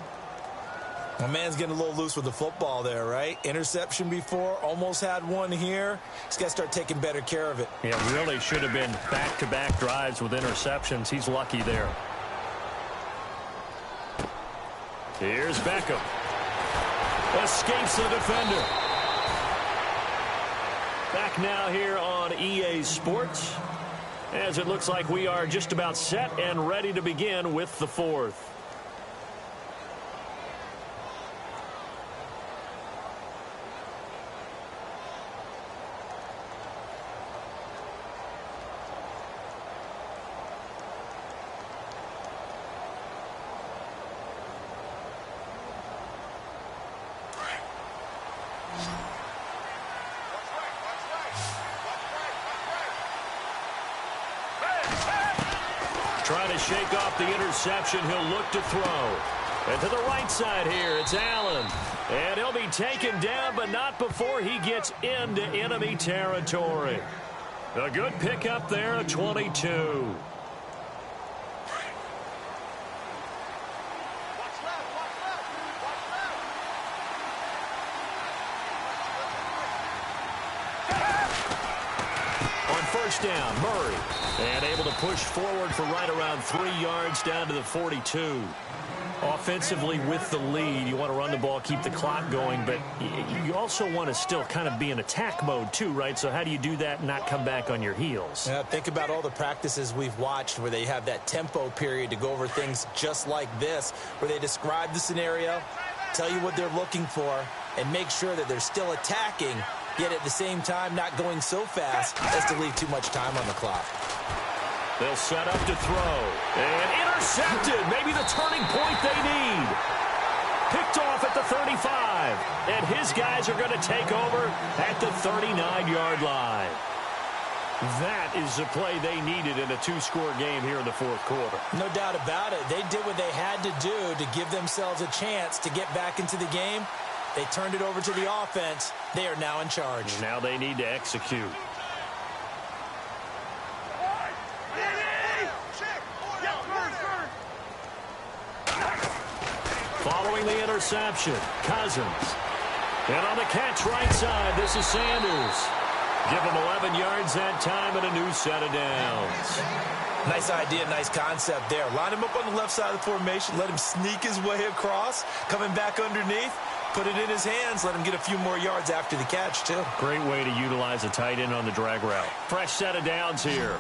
My man's getting a little loose with the football there, right? Interception before, almost had one here. He's got to start taking better care of it. Yeah, really should have been back-to-back drives with interceptions. He's lucky there. Here's Beckham. Escapes the defender. Back now here on EA Sports, as it looks like we are just about set and ready to begin with the fourth. Trying to shake off the interception. He'll look to throw. And to the right side here, it's Allen. And he'll be taken down, but not before he gets into enemy territory. A good pickup there, a 22. First down, Murray. And able to push forward for right around 3 yards down to the 42. Offensively with the lead, you want to run the ball, keep the clock going, but you also want to still kind of be in attack mode too, right? So how do you do that and not come back on your heels? Yeah, think about all the practices we've watched where they have that tempo period to go over things just like this, where they describe the scenario, tell you what they're looking for, and make sure that they're still attacking, yet at the same time not going so fast as to leave too much time on the clock. They'll set up to throw. And intercepted. Maybe the turning point they need. Picked off at the 35. And his guys are going to take over at the 39-yard line. That is the play they needed in a 2-score game here in the fourth quarter. No doubt about it. They did what they had to do to give themselves a chance to get back into the game. They turned it over to the offense. They are now in charge. Now they need to execute. Following the interception, Cousins. And on the catch right side, this is Sanders. Give him 11 yards that time and a new set of downs. Nice idea, nice concept there. Line him up on the left side of the formation. Let him sneak his way across. Coming back underneath. Put it in his hands. Let him get a few more yards after the catch, too. Great way to utilize a tight end on the drag route. Fresh set of downs here.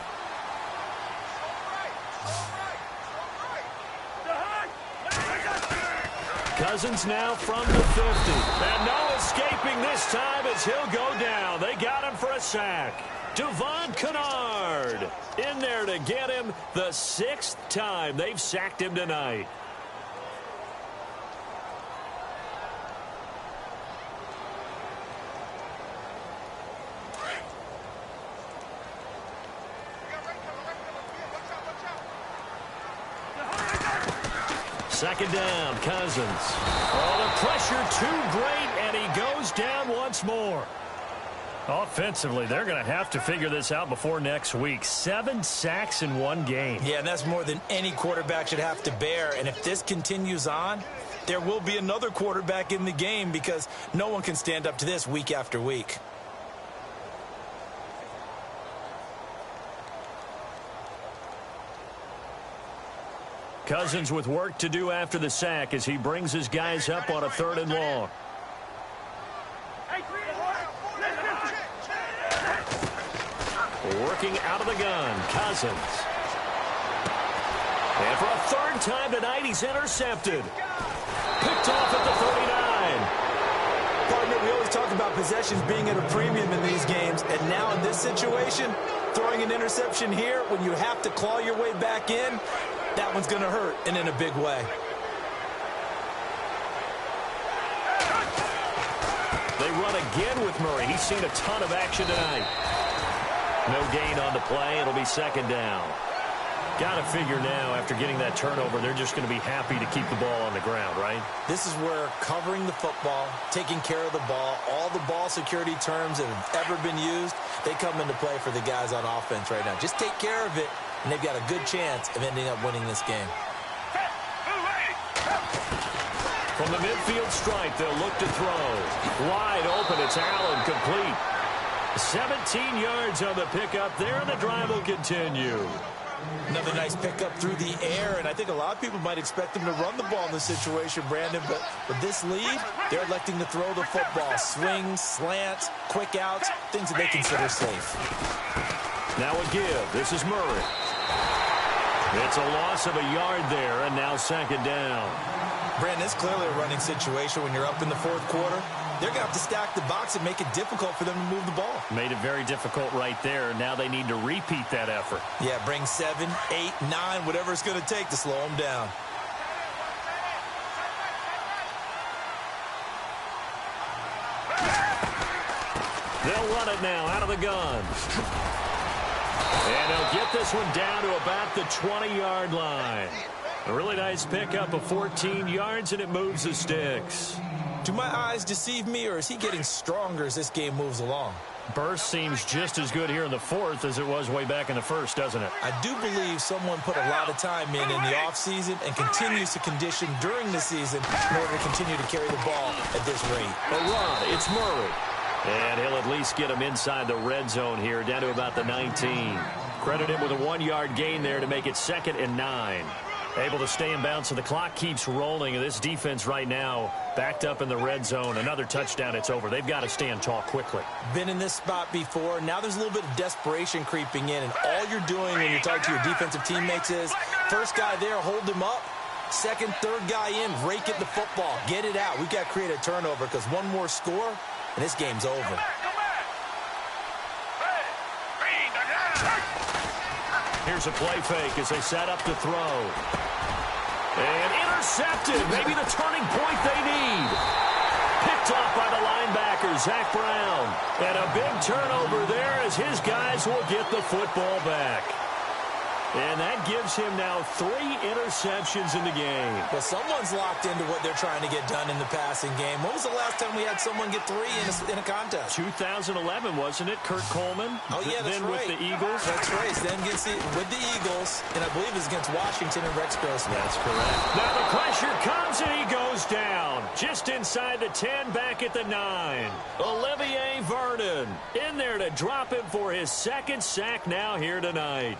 Cousins now from the 50. And no escaping this time as he'll go down. They got him for a sack. Devon Kennard in there to get him the 6th time they've sacked him tonight. Second down, Cousins. Oh, the pressure too great, and he goes down once more. Offensively, they're going to have to figure this out before next week. 7 sacks in one game. Yeah, and that's more than any quarterback should have to bear. And if this continues on, there will be another quarterback in the game because no one can stand up to this week after week. Cousins with work to do after the sack as he brings his guys up on a 3rd and long. Working out of the gun, Cousins. And for a 3rd time tonight, he's intercepted. Picked off at the 39. Partner, we always talk about possessions being at a premium in these games, and now in this situation, throwing an interception here when you have to claw your way back in, that one's going to hurt, and in a big way. They run again with Murray. He's seen a ton of action tonight. No gain on the play. It'll be 2nd down. Got to figure now, after getting that turnover, they're just going to be happy to keep the ball on the ground, right? This is where covering the football, taking care of the ball, all the ball security terms that have ever been used, they come into play for the guys on offense right now. Just take care of it, and they've got a good chance of ending up winning this game. From the midfield stripe, they'll look to throw. Wide open, it's Allen, complete. 17 yards on the pickup there, and the drive will continue. Another nice pickup through the air, and I think a lot of people might expect them to run the ball in this situation, Brandon, but with this lead, they're electing to throw the football. Swings, slants, quick outs, things that they consider safe. Now a give. This is Murray. It's a loss of a yard there, and now second down. Brandon, it's clearly a running situation when you're up in the fourth quarter. They're going to have to stack the box and make it difficult for them to move the ball. Made it very difficult right there. Now they need to repeat that effort. Yeah, bring 7, 8, 9, whatever it's going to take to slow them down. They'll run it now out of the gun. And they'll get this one down to about the 20-yard line. A really nice pickup of 14 yards, and it moves the sticks. Do my eyes deceive me, or is he getting stronger as this game moves along? Burst seems just as good here in the fourth as it was way back in the first, doesn't it? I do believe someone put a lot of time in the offseason and continues to condition during the season in order to continue to carry the ball at this rate. A run. It's Murray. And he'll at least get him inside the red zone here, down to about the 19. Credit him with a 1-yard gain there to make it 2nd and 9. Able to stay in bounds, so the clock keeps rolling. And this defense right now backed up in the red zone. Another touchdown, it's over. They've got to stand tall quickly. Been in this spot before. Now there's a little bit of desperation creeping in. And all you're doing when you're talking to your defensive teammates is, first guy there, hold him up. Second, third guy in, rake at the football. Get it out. We've got to create a turnover because one more score, and this game's over. Here's a play fake as they set up to throw. And intercepted. Maybe the turning point they need. Picked off by the linebacker, Zach Brown. And a big turnover there as his guys will get the football back. And that gives him now 3 interceptions in the game. Well, someone's locked into what they're trying to get done in the passing game. When was the last time we had someone get 3 in a contest? 2011, wasn't it? Kurt Coleman? Oh, yeah, that's then right. With the Eagles? That's right. Then gets with the Eagles, and I believe it's against Washington and Rex Grossman. That's correct. Now the pressure comes, and he goes down. Just inside the 10, back at the 9. Olivier Vernon in there to drop him for his 2nd sack now here tonight.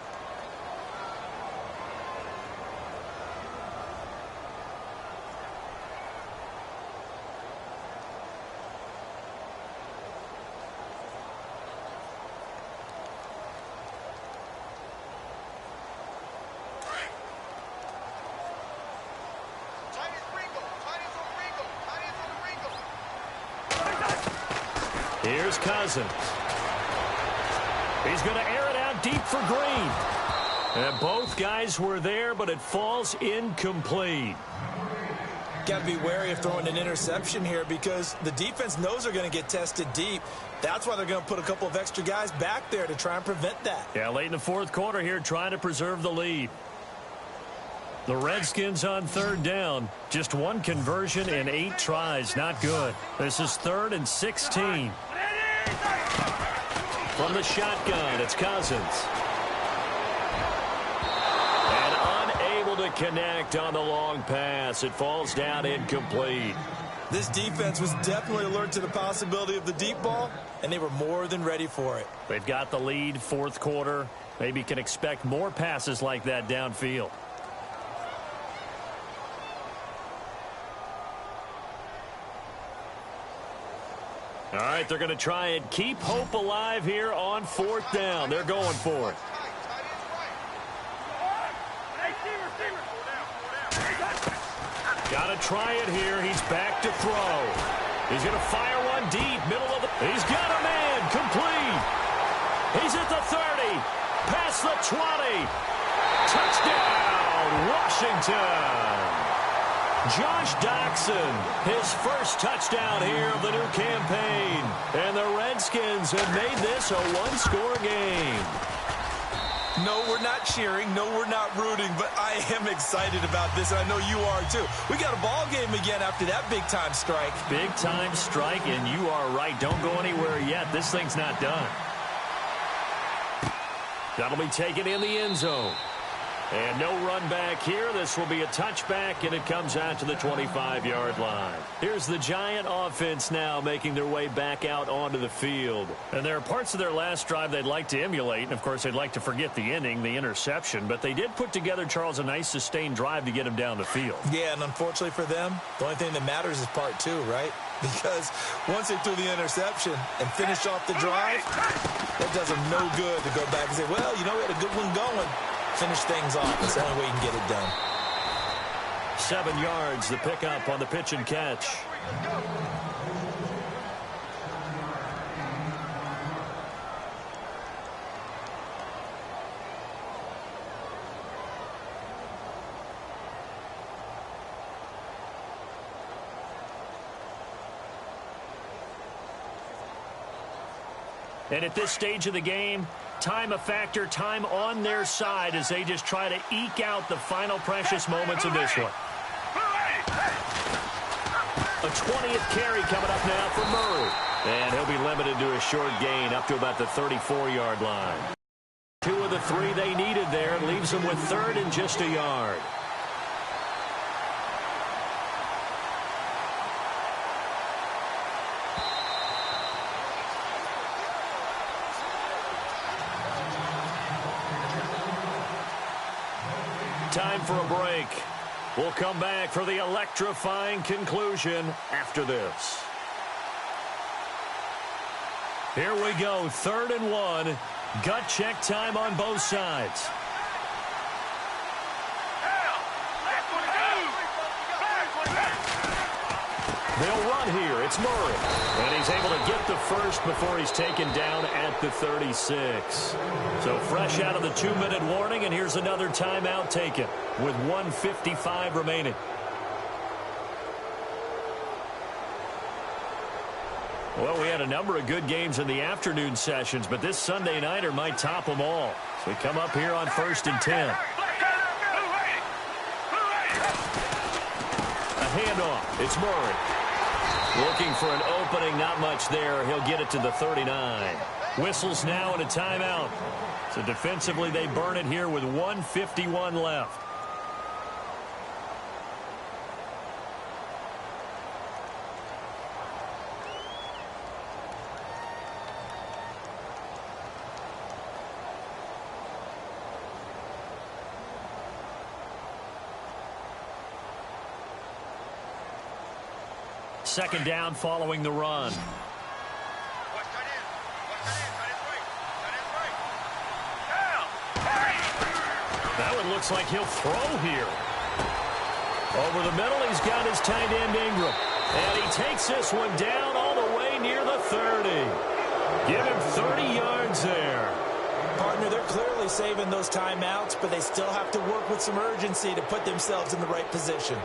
Here's Cousins. He's going to air it out deep for Green. And both guys were there, but it falls incomplete. Got to be wary of throwing an interception here because the defense knows they're going to get tested deep. That's why they're going to put a couple of extra guys back there to try and prevent that. Yeah, late in the fourth quarter here, trying to preserve the lead. The Redskins on 3rd down. Just 1 conversion in 8 tries. Not good. This is 3rd and 16. From the shotgun, it's Cousins. And unable to connect on the long pass. It falls down incomplete. This defense was definitely alert to the possibility of the deep ball, and they were more than ready for it. They've got the lead, 4th quarter. Maybe can expect more passes like that downfield. All right, they're going to try and keep hope alive here on 4th down. They're going for it. Got to try it here. He's back to throw. He's going to fire one deep, middle of the... He's got a man, complete. He's at the 30, past the 20. Touchdown, Washington. Josh Doxson, his first touchdown here of the new campaign. And the Redskins have made this a 1-score game. No, we're not cheering. No, we're not rooting. But I am excited about this, and I know you are too. We got a ball game again after that big-time strike. Big-time strike, and you are right. Don't go anywhere yet. This thing's not done. That'll be taken in the end zone. And no run back here. This will be a touchback, and it comes out to the 25-yard line. Here's the Giant offense now making their way back out onto the field. And there are parts of their last drive they'd like to emulate, and, of course, they'd like to forget the inning, the interception. But they did put together, Charles, a nice sustained drive to get him down the field. Yeah, and unfortunately for them, the only thing that matters is part two, right? Because once they threw the interception and finished off the drive, that does them no good to go back and say, well, you know, we had a good one going. Finish things off. That's the only way you can get it done. 7 yards, the pickup on the pitch and catch. And at this stage of the game, time a factor, time on their side as they just try to eke out the final precious moments of this one. A 20th carry coming up now for Murray. And he'll be limited to a short gain up to about the 34-yard line. 2 of the 3 they needed there. Leaves them with 3rd and just a yard. Time for a break. We'll come back for the electrifying conclusion after this. Here we go, 3rd and 1. Gut check time on both sides. They'll run here. It's Murray. And he's able to get the first before he's taken down at the 36. So fresh out of the 2-minute warning, and here's another timeout taken with 1:55 remaining. Well, we had a number of good games in the afternoon sessions, but this Sunday nighter might top them all. So we come up here on 1st and 10. A handoff. It's Murray. Looking for an opening, not much there. He'll get it to the 39. Whistles now and a timeout. So defensively, they burn it here with 1:51 left. Second down following the run. That one looks like he'll throw here. Over the middle, he's got his tight end Ingram. And he takes this one down all the way near the 30. Give him 30 yards there. Partner, they're clearly saving those timeouts, but they still have to work with some urgency to put themselves in the right position.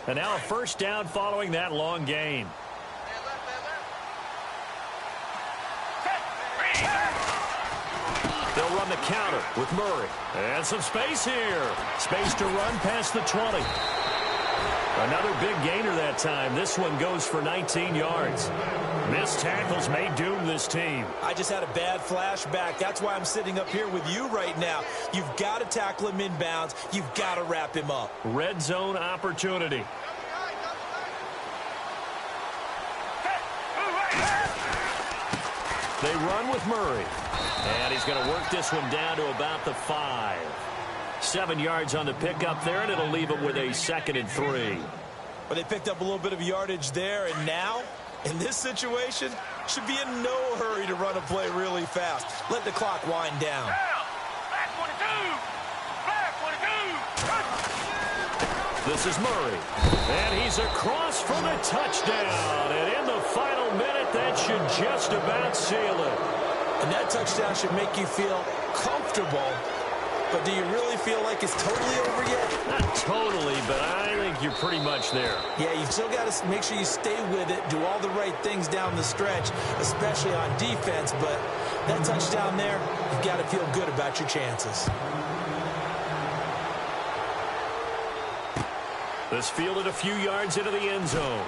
And now a first down following that long gain. They'll run the counter with Murray. And some space here. Space to run past the 20. Another big gainer that time. This one goes for 19 yards. Missed tackles may doom this team. I just had a bad flashback. That's why I'm sitting up here with you right now. You've got to tackle him inbounds. You've got to wrap him up. Red zone opportunity. They run with Murray. And he's going to work this one down to about the 5. 7 yards on the pickup there, and it'll leave him with a 2nd and 3. But they picked up a little bit of yardage there, and now, in this situation, should be in no hurry to run a play really fast. Let the clock wind down. This is Murray. And he's across for the touchdown. And in the final minute, that should just about seal it. And that touchdown should make you feel comfortable. But do you really feel like it's totally over yet? Not totally, but I think you're pretty much there. Yeah, you've still got to make sure you stay with it, do all the right things down the stretch, especially on defense. But that touchdown there, you've got to feel good about your chances. This fielded a few yards into the end zone.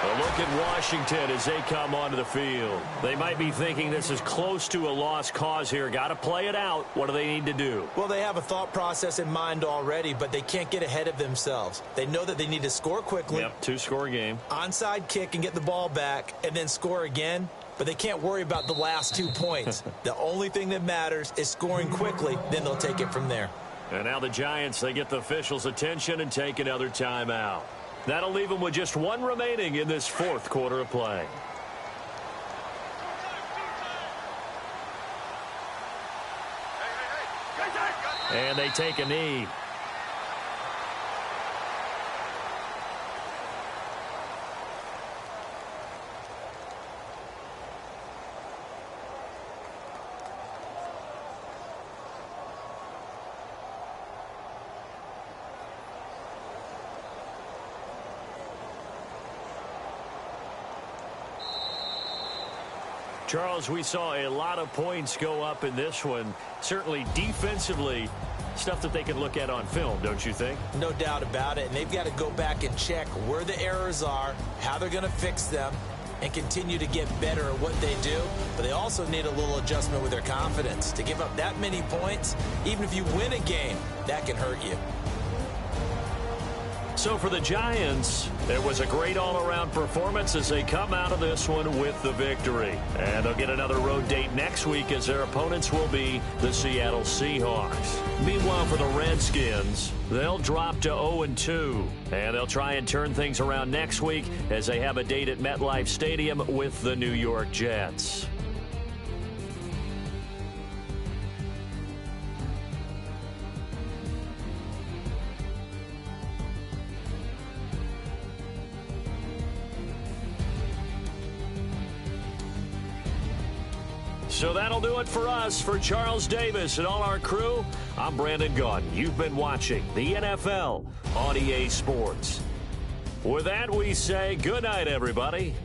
A look at Washington as they come onto the field. They might be thinking this is close to a lost cause here. Got to play it out. What do they need to do? Well, they have a thought process in mind already, but they can't get ahead of themselves. They know that they need to score quickly. Yep, two-score game. Onside kick and get the ball back and then score again. But they can't worry about the last 2 points. The only thing that matters is scoring quickly. Then they'll take it from there. And now the Giants, they get the officials' attention and take another timeout. That'll leave them with just one remaining in this fourth quarter of play. And they take a knee. Charles, we saw a lot of points go up in this one. Certainly defensively, stuff that they can look at on film, don't you think? No doubt about it. And they've got to go back and check where the errors are, how they're going to fix them, and continue to get better at what they do. But they also need a little adjustment with their confidence. To give up that many points, even if you win a game, that can hurt you. So for the Giants, it was a great all-around performance as they come out of this one with the victory. And they'll get another road date next week as their opponents will be the Seattle Seahawks. Meanwhile, for the Redskins, they'll drop to 0-2. And they'll try and turn things around next week as they have a date at MetLife Stadium with the New York Jets. So that'll do it for us. For Charles Davis and all our crew, I'm Brandon Gaudin. You've been watching the NFL on EA Sports. With that, we say good night, everybody.